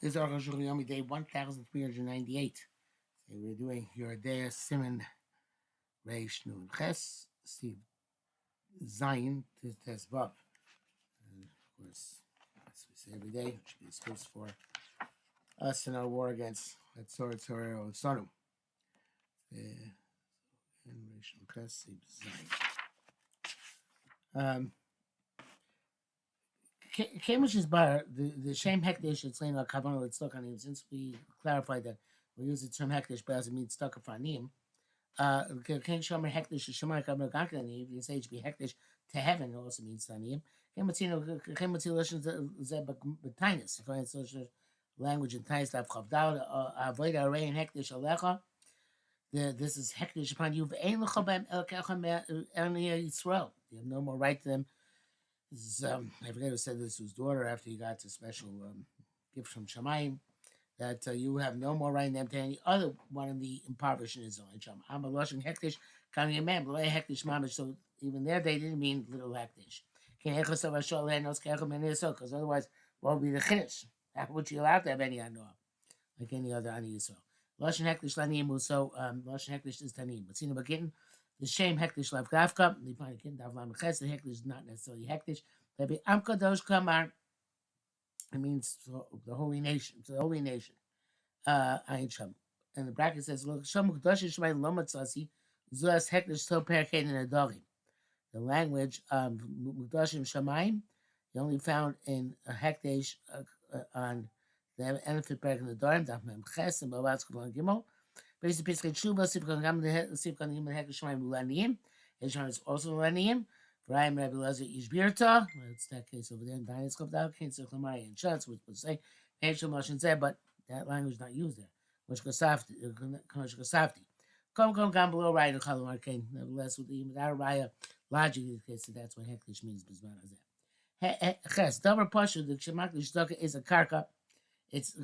This is Arukh HaShulchan Day 1398. So we're doing your day Simon Reish Nun Ches Steve Zion to Tes Vav. And of course, as we say every day, it should be excuse for us in our war against that sword Torah Sonu. And Reish Nun Ches Steve Zion. Kamish is bar the same hektish it's laying on kavanah that's stuck on him. Since we clarified that we use the term hektish, but doesn't mean stuck on him. Can shomer hektish shemar kavanah gankanim. You say it should be hektish to heaven. It also means tanim. Kamatzino lishons zeb b'tainis. For instance, language in Tainis that chavdal avoid array and hektish alecha. This is hektish upon you. Ve'ein lechabem el kechem elnei Yisrael. You have no more right to them. This is, I forget who said this to his daughter after he got a special gift from Shamayim, that you have no more right in them to any other one of the impoverished in Israel. I'm a Lashon Hektish, coming a man, but Hektish Mamish, so even there they didn't mean little Hektish. Because otherwise, what would be the Chiddush? How would you allow to have any Anoah, like any other Ani Yisrael? Lashon Hektish Lanim, so Lashon Hektish is Tanim. But Sina Bagitin, the shame hektish lav gavka. They find a kid davlam ches. The hektish is not necessarily hektish. Maybe am kadosh kamar. It means the holy nation. It's the holy nation. Ayin sham. And the bracket says, "Look, sham kadosh shmei lomatzasi zuas hektish to perkein in adorim." The language kadoshim shamayim you only found in a hektish on the Enefit perk in the adorim. Daf mem ches and babatz kavon gimel. Basically, Tshuva, Sivkan Gim, the Hekesh Shemaim Ulaniyim. Heshman is also Ulaniyim. Vrayim Rabbi Lezer Ishbirta. It's that case over there in Daniel's Kavdal, Kinsel Klamari and Shutz, which would say Heshman Moshin Zeh, but that language is not used there. Koshkosafti. Come below right in Chalam Arcane. Nevertheless, without Raya logic, so that's what Hekesh means. Ches, Dover Pashu, the Shemak Lishdaka is a karka. It's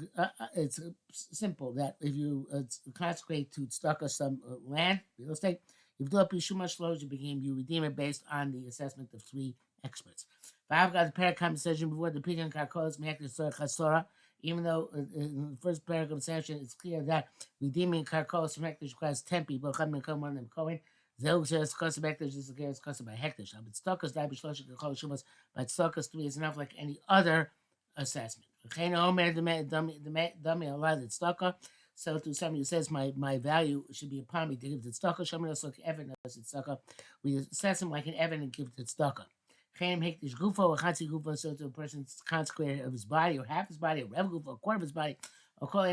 simple that if you consecrate to tzedakah some land, real estate, you've developed Shumash Loja became you redeem it based on the assessment of three experts. But I've got the paragraph decision before the Pidyon Karkos Mehektis Chasora, even though in the first paragraph of sanction it's clear that redeeming Karkos Mehektis requires 10 people, one of them Cohen. Zeu says Kosa Mehektis is Kosa by Hektish. But tzedakah's die b'shlosh Karkos Shumas, but tzedakah's 3 is enough like any other assessment. So to somebody who says my value should be upon me to give to tzedakah, somebody else like Evan does tzedakah. We assess him like an Evan and give it to tzedakah. So to a person's consecrated of his body or half his body, or rev gufo, or quarter of his body, or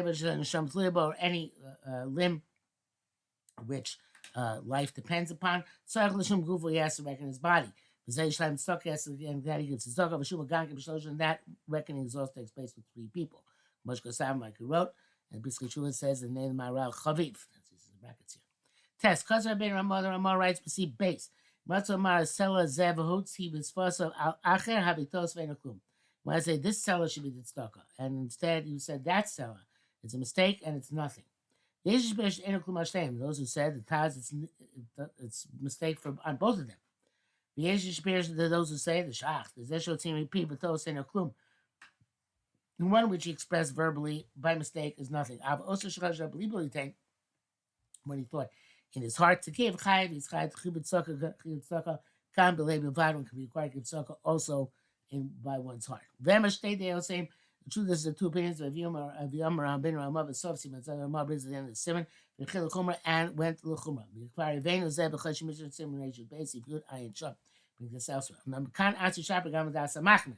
any limb which life depends upon. So he has to reckon his body. And that he gives his and that reckoning also takes place with 3 people. Moshko like he wrote, and basically Shua says the name of Maral Chaviv. That's his brackets here. Test. Kazar ben Ramah writes see base. Matzomar Sela Zevahutz, he was first of Al Acher Habitos Venakum. When I say this seller should be the tzedakah, and instead you said that seller, it's a mistake and it's nothing. Those who said the Taz, it's mistake for on both of them. The Asian spears to those who say the Shach, the Zeshel team repeat, but those say no klum. The one which he expressed verbally by mistake is nothing. I've also when he thought in his heart to give chayiv, he's chayiv chibut tzaka, kan b'lei b'vadon can be required to give tzaka also in by one's heart. V'emar state they are saying the truth is the 2 opinions of Yom ben Ramah v'Sof Simon Tzad Ramah brings at the end of the Simon v'chil l'chumra and went to l'chumra. V'yikvar Yivenu zeh b'chashim mishra Simon Reish Beis Yipyut Ayin Shah brings this elsewhere. Remember kan Atzi Shapir Gam V'das Amachne.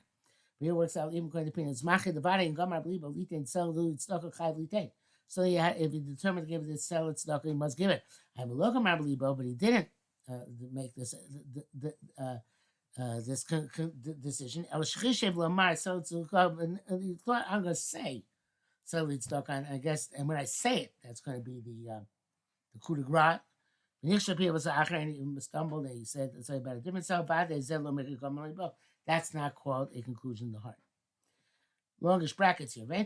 Here works out even according to opinions. Machid the Vada and Gamar believe Litain sell the tzedakah chayiv litain. So if he determined to give this sell it tzedakah, he must give it. I have a look at Marbelibo, but he didn't make this this decision. El Shchishev Lamar sell tzedakah, and he thought I'm going to say sell it tzedakah, and I guess, and when I say it, that's going to be the coup de grace. And he stumbled and he said about a different cell. That's not called a conclusion in the heart. Longish brackets here. You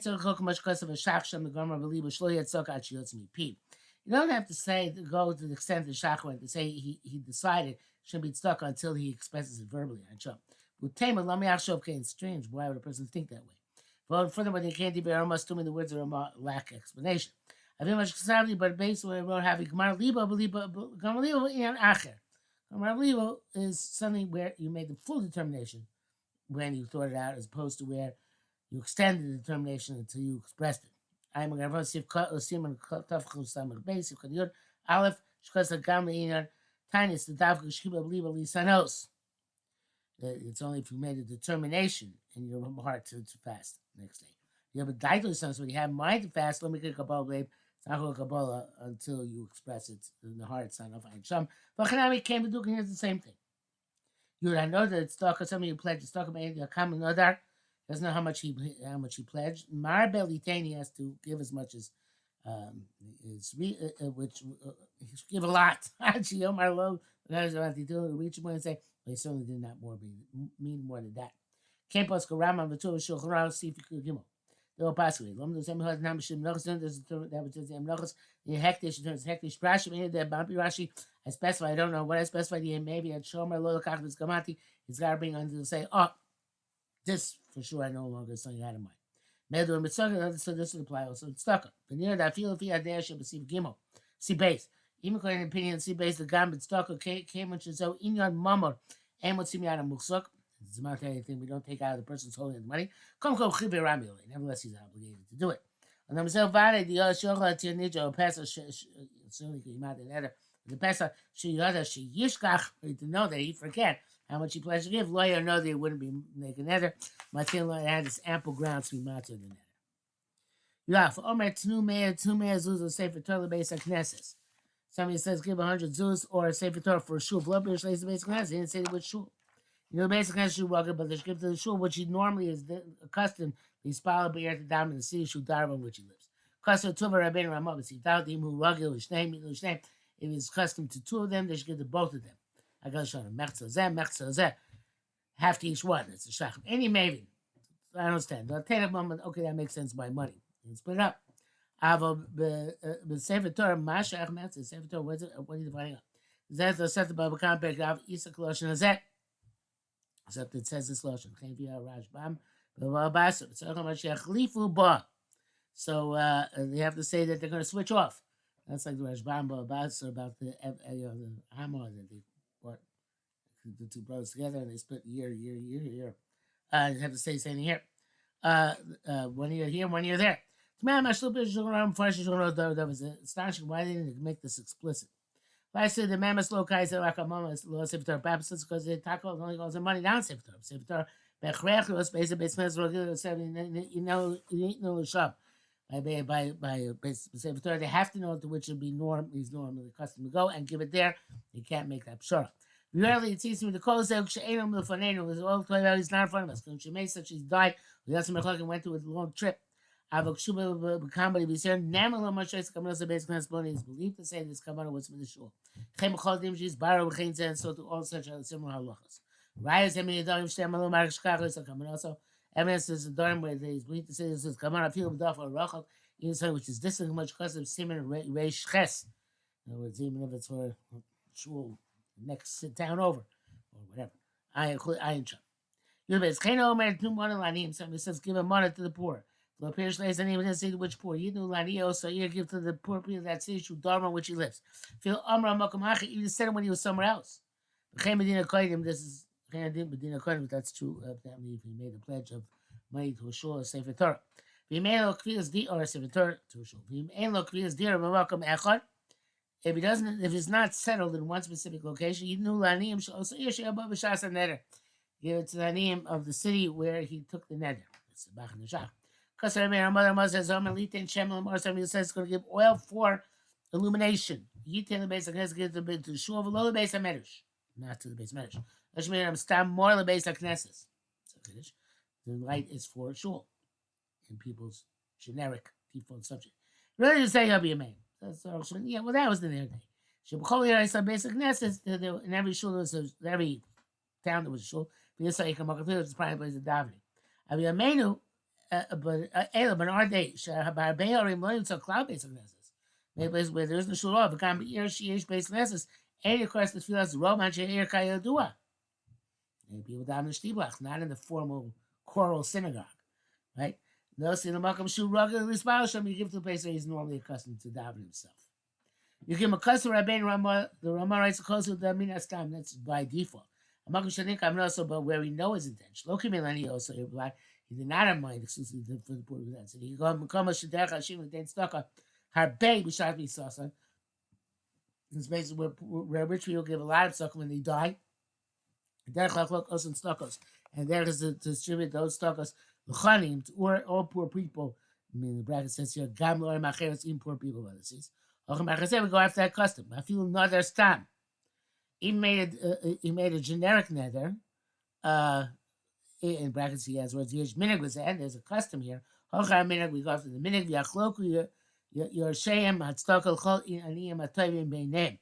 don't have to say go to the extent of Shach went to say he decided shouldn't be stuck until he expresses it verbally. It's strange. Why would a person think that way? But furthermore, they can't be almost too many words that lack explanation. I think much sadly, but basically, I wrote having Gamar Libo and Acher. Gamar Libo is something where you made the full determination when you thought it out, as opposed to where you extended the determination until you expressed it. I'm going to see Simon Tafku Samach Base, Yod Aleph, Shkas Gam Inan, Tinus, the Davka Shiba Liba Lisanos. It's only if you made a determination in your heart to fast next day. You have a daito sense when you have mind to fast. Let me get Kabbalah, babe. It's not going Kabbalah until you express it in the heart. It's not enough. Sham. But Hanami came to do the same thing. You would know that it's talk something you pledged. It's talk about a common nodar. Doesn't know how much he pledged. Mar Belitane, he has to give as much as which he should give a lot. Actually, Omar Lo, guys want to do reach more and say, they certainly did not mean more than that. Campos Karama, the two of Shulchan, see if you could give them. They will pass away. Lom the same hard number should know that was the Mnochos, the hectish turns hectish prashim in there, Bumpy Rashi. I specify, I don't know what I specified here. Maybe I'd show my little Kakis Gamati. He's got to bring under to say, oh, this for sure I no longer is something out of mind. Medu and Mitzvah, so this would apply also. It's stuck up. The near that feel if you had there should be Gimel. See base. Even according to opinion, see base the gambit stucker came which is so in your mama and what's me out of Muksuk. It's not anything we don't take out of the person's holding the money. Come chibe ramule. Nevertheless, he's obligated to do it. And himself vale the shocha to nijo pesa certainly came out in other. The pesa she other she yishkach to know that he forget how much he pledged to give. Lawyer know that he wouldn't be making nether. My tin lawyer had this ample grounds to be matzah the nether. Yeah, for Omer two mea zuz say for toilet base and knesses. Somebody says give 100 zuz or say for Torah for a shul. Blood beer slays the basic knesses. He didn't say which shul. You know, the basic knesses shul walker, but they give to the shul, which he normally is accustomed to be spaled beer to down in the city shul darva in which he lives. Custom tuva rabbein ramah, he doubt him who rugil shnei shnei. If he's accustomed to two of them, they should give to both of them. I got to show them mechza zeh, half to each one. It's a shach. Any maybe. I understand. I'll take a moment. Okay, that makes sense by money. You split it up. But Sefer Torah, Masha Achmet, Sefer Torah, what are you dividing up? That's the set about the compact of Isa Koloshin Azet. Except it says this Loshin. Rajbam, so they have to say that they're going to switch off. That's like the Rajbam Babas about the Hamor that they brought the two brothers together and they split year. They have to say the same thing here. 1 year here, 1 year there. It's astonishing why they didn't make this explicit. But I said the Mamas Lokai said like a mama law Sefer purposes because they tackle only goes the money down Sefer Torah. Bechrech was basically shop. By Sefer Torah, they have to know to which would be he's normally accustomed to go and give it there. You can't make that pshara. Rarely it seems to me the call said was all told out he's not in front of us. Because she made such he's died. We got some went to a long trip. Somebody be saying, Namalo Moshe Kamasa base Clansboni is believed to say this Kamana was from the shul. Chem Chodim, she's Barrow Chains, and so to all such similar halachas. Rise, I mean, Darim Stamalo Mark Chicago is coming also. Evidence is a dorm where they believe to say this is Kamana Field of or Rachel, even so, which is distant much because of Simon Reish Ches. In other words, even if it's for shul next town over or whatever. I ain't sure. You know, it's Kano Omer, 2 money lanim. Somebody says, give a money to the poor. The appears lays and even say which poor. You know, Lanio, so you give to the poor people that city, Shu Dharma, which he lives. Feel Amra Makamachi, even said it when he was somewhere else. Medina Koidim, this is Medina Koidim, that's true. Apparently, if he made a pledge of money to a shul or Sefer Torah. If he made a Kvias D or a Sefer Torah to a shul. If he made a Kvias D or Mamakam Echad, if he doesn't, if it's not settled in one specific location, you know, Laniim, so Yeshua Bashas and Neder. Give it to the Laniim of the city where he took the Neder. That's the Bach and the Shach. Because our mother says, somebody says it's going to give oil for illumination. You tell the base of Knesset, give it to the shul, below the base of Medrash. Not to the base of Medrash. Let's mean I'm stam more the base of Knesset. The light is for shul in people's generic default subject. Really to say I'll be a man. Yeah, well, that was the other day. I saw basic Knesset in every shul, every town there was a shul. It's probably a place of davening. I mean, a menu. But in our day, cloud based classes. Maybe where there isn't shul off, it can't be based classes. And of course, the field is Roman Sheir Kayadua. And people down in the Stiblach, not in the formal choral synagogue, right? No, see the makam shu rugged l'isbalasham. You give to the place where he's normally accustomed to daven himself. You give him a custom Rabbein Rama. The Rama writes a close with the minas time. That's by default. A makam shanik I'm also, but where we know his intention. Loki Milani also replied. He did not have mind exclusively for the poor of that. So he go Makama Shadech Hashim and Den Staka. Harbe B'Shat B'Sasa. This basically where rich people give a lot of sucker when they die. And there is to distribute those stalkers or all poor people. I mean, the bracket says here, Gamlo and Macheres, in poor people, what it says. We go after that custom. I feel another stam. He made a generic nether. In brackets, he has words. Minig was and there's a custom here. Hochar minig, we go after the minig. V'achloku Yorsheim Hatztokal Chol Aniyim Atoyim Beineim.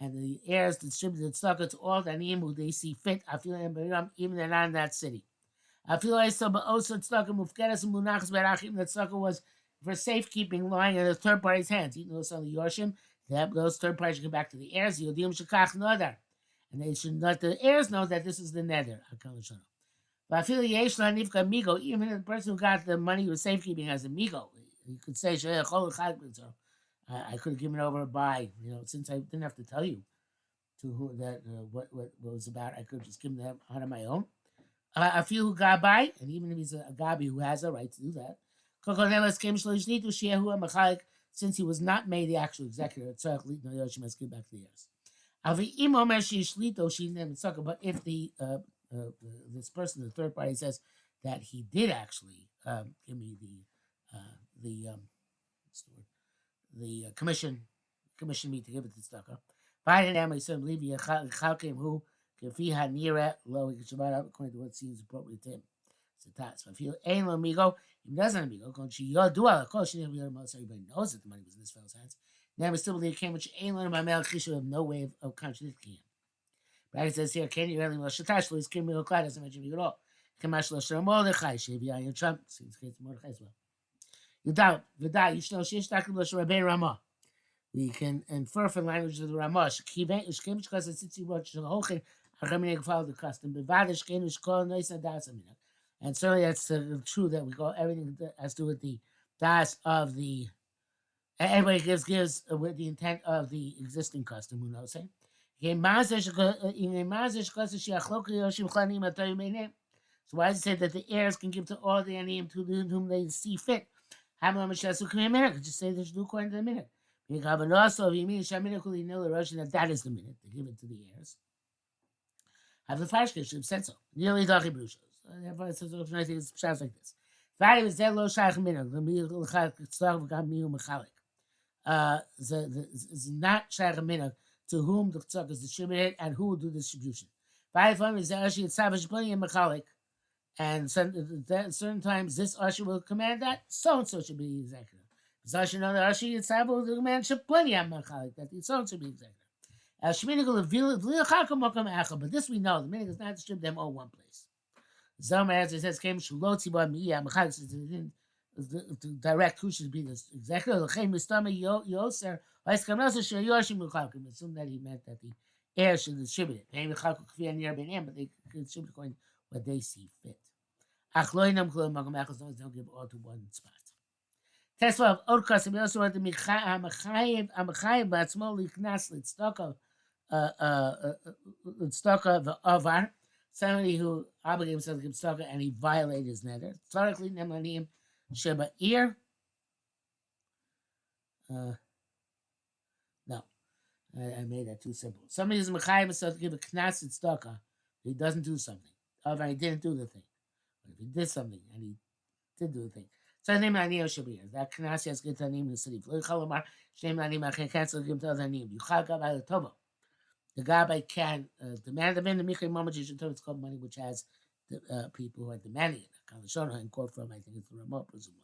And the heirs distributed tzedakah to all the aniyim who they see fit. I feel even they're not in that city. I feel also tzedakah mufkeres and munachas berachim. That tzedakah was for safekeeping, lying in the third party's hands. You know, some of the yorshim, those third parties should go back to the heirs. Yodim shekach neder, and they should let the heirs know that this is the neder. But I feel yesh lanifka migo. Even the person who got the money was safekeeping as a migo. You could say I could have given it over by, since I didn't have to tell you to who that what was about. I could have just given them out on my own. A few gabai, and even if he's a gabi who has a right to do that. Since he was not made the actual executor, must give back to the heirs. But if the this person, the third party, says that he did actually give me the commission me to give it to tzedakah. Biden and my son leave you chalkim who kafi hanira lo according to what seems appropriate to him. So that's if you ain't lo migo, he doesn't amigo. Going to you do all course you never most everybody knows that the money was in this fellow's hands. Now we still believe came which ain't lo my male kishu have no way of contradicting him. But it says here, can you really shatash lo is criminal clad doesn't mention migo at all. Kamash lo shramordechai shevi ayin Trump seems case Mordechai as well. You doubt, you know, Rabbein Rama. We can infer from language of the Ramah. Since he wrote follow the custom. And certainly that's true that we go everything that has to do with the das of the. Everybody gives with the intent of the existing custom. Who knows? So why does it say that the heirs can give to all the aniyim to whom they see fit? Just say they should do according to the minute. Also, if you mean Shaminakuli know the Russian that is the minute, they give it to the heirs. Have the Fashkish have said so. Nearly Daki Brushos. Therefore, it says I think it sounds like this. Vadi was Zelo Shach Minak, the Mill Chak got Miu Mechalik. Is not Shach Minak to whom the tzak is distributed and who will do the distribution. Vadi Fam is actually Savage Plenty and Mechalik. And certain times this usher will command that so and so should be the executive. Because usher know that usher Yitzhak will command should plenty of machalik that the so and so should be executive. But this we know the meaning is not distribute them all one place. Zomer as it says came shulotzi ba miya machalik to direct who should be the executive. Yoser assume that he meant that the heir should distribute it. But they distribute according to what they see fit. Don't give all to one spot. Test of Old Custom, we also want the Amachayev Batzmo Liknas Litstoka the Avar, somebody who obligated himself to give Stoka and he violated his nether. Historically, Nemanim Sheba Ir. No, I made that too simple. Somebody is Machayev himself to give a Knas Litstoka, he doesn't do something. However, he didn't do the thing. But if he did something and he did do the thing. So his name Aniyah should be here. That Knasi has good name in the city. Floyd Chalamar, name Aniyah, I can't cancel him to other name. You Chagab by the Tobo. The Gabai can demand of him the Mikhay Mamajishan Tobo. It's called money, which has the people who are demanding it. Kalashona and quote from, I think it's the remote, presumably.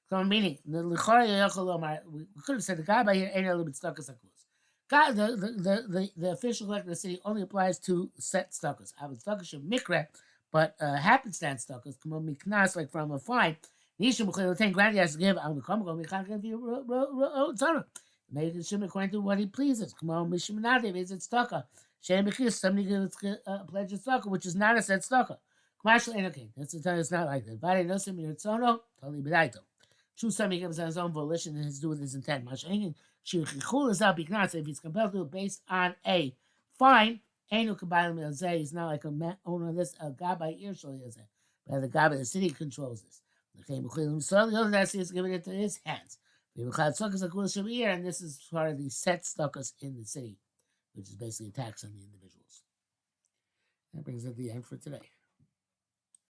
So, meaning, the Lichara we could have said the Gabai here ain't a little bit stuck as a close. God, the official collector of the city only applies to set stuckers. I would stuckers mikra, but happenstance stuckers come on miknas like from a fine. Nisha will take granted has to give. I'm going to come give you make it shim according to what he pleases. Come on, Mishimanade is it stucker. Shem Bikis, somebody gives a pledge of stucker, which is not a set stucker. Commercial ain't okay. That's the time it's not like that. Vade no sim yirtzono, totally bedaito. True son he gives on his own volition and has to do with his intent. Masha'ingin, shirichul is out because if he's compelled to do it based on a fine, ain't kabayim milzeh. He's not like a owner of this, a god by ear shali yazeh. But the god by the city controls this. The other that's is giving it to his hands. And this is part of the set stuckus in the city, which is basically a tax on the individuals. That brings up the end for today.